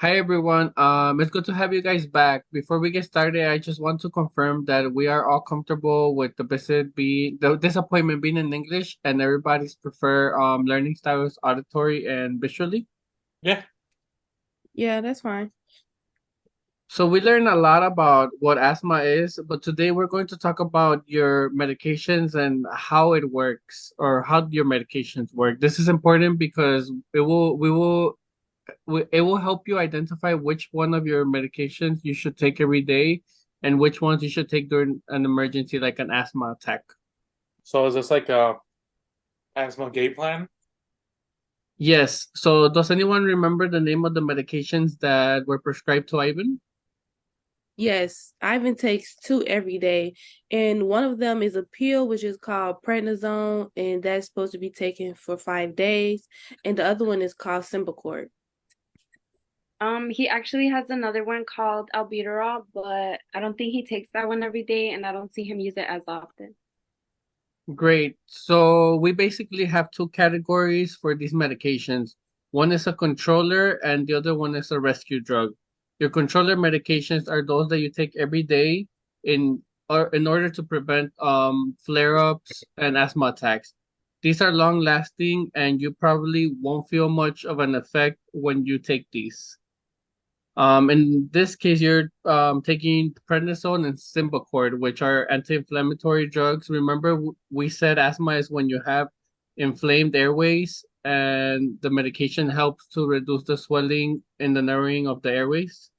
Hi everyone. It's good to have you guys back. Before we get started, I just want to confirm that we are all comfortable with this appointment being in English, and everybody's prefer learning styles auditory and visually. Yeah. Yeah, that's fine. So we learned a lot about what asthma is, but today we're going to talk about your medications and how it works or how your medications work. This is important because it will help you identify which one of your medications you should take every day and which ones you should take during an emergency like an asthma attack. So is this like a asthma game plan? Yes. So does anyone remember the name of the medications that were prescribed to Ivan? Yes, Ivan takes two every day, and one of them is a pill which is called prednisone, and that's supposed to be taken for 5 days, and the other one is called Symbicort. He actually has another one called albuterol, but I don't think he takes that one every day, and I don't see him use it as often. Great. So we basically have two categories for these medications. One is a controller and the other one is a rescue drug. Your controller medications are those that you take every day in order to prevent flare-ups and asthma attacks. These are long lasting and you probably won't feel much of an effect when you take these. In this case, you're taking prednisone and Symbicort, which are anti-inflammatory drugs. Remember, we said asthma is when you have inflamed airways, and the medication helps to reduce the swelling and the narrowing of the airways.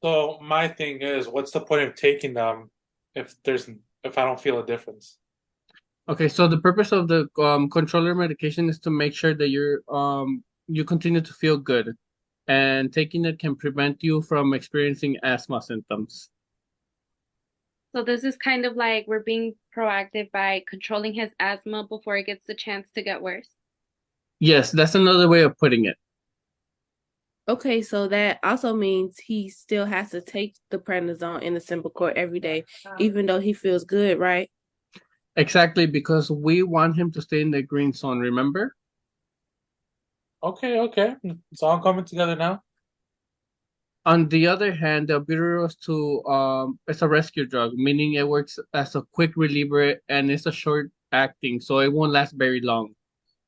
So my thing is, what's the point of taking them if I don't feel a difference? Okay, so the purpose of the controller medication is to make sure that you continue to feel good, and taking it can prevent you from experiencing asthma symptoms. So this is kind of like we're being proactive by controlling his asthma before it gets the chance to get worse. Yes, that's another way of putting it. Okay, so that also means he still has to take the prednisone and the Symbicort every day, even though he feels good, right? Exactly, because we want him to stay in the green zone, remember? Okay, okay. It's all coming together now. On the other hand, the albuterol it's a rescue drug, meaning it works as a quick reliever and it's a short acting, so it won't last very long.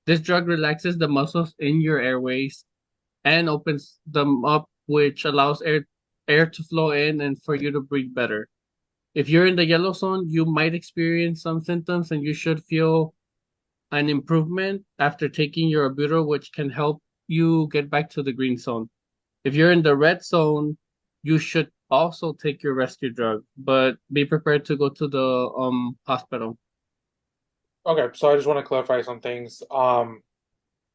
This drug relaxes the muscles in your airways and opens them up, which allows air to flow in and for you to breathe better. If you're in the yellow zone, you might experience some symptoms and you should feel an improvement after taking your albuterol, which can help you get back to the green zone. If you're in the red zone, you should also take your rescue drug, but be prepared to go to the hospital. Okay, so I just want to clarify some things. The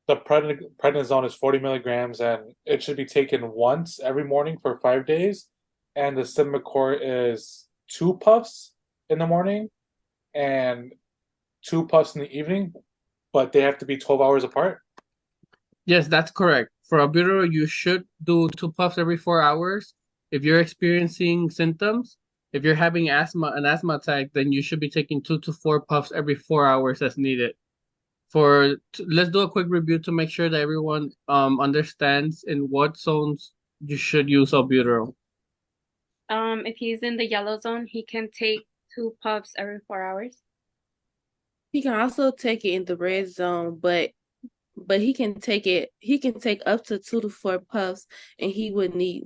prednisone is 40 milligrams, and it should be taken once every morning for 5 days. And the Symbicort is 2 puffs in the morning and 2 puffs in the evening, but they have to be 12 hours apart. Yes, that's correct. For albuterol, you should do 2 puffs every 4 hours. If you're experiencing symptoms, if you're having an asthma attack, then you should be taking 2 to 4 puffs every 4 hours as needed. Let's do a quick review to make sure that everyone understands in what zones you should use albuterol. If he's in the yellow zone, he can take 2 puffs every 4 hours. He can also take it in the red zone, but he can take up to 2 to 4 puffs, and he would need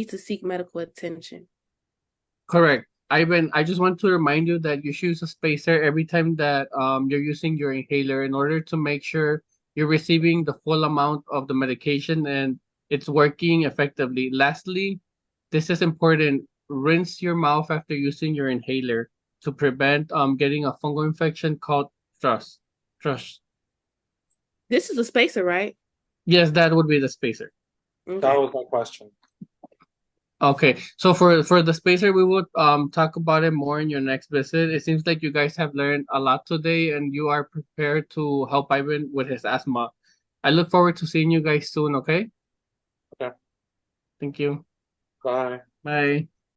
to seek medical attention. Correct. Ivan, I just want to remind you that you should use a spacer every time that you're using your inhaler in order to make sure you're receiving the full amount of the medication and it's working effectively. Lastly, this is important. Rinse your mouth after using your inhaler to prevent getting a fungal infection called thrush. Thrush. This is a spacer, right? Yes, that would be the spacer. That Okay. was my question. Okay, so for the spacer, we would talk about it more in your next visit. It seems like you guys have learned a lot today, and you are prepared to help Ivan with his asthma. I look forward to seeing you guys soon. Okay, Okay, thank you. bye. Bye.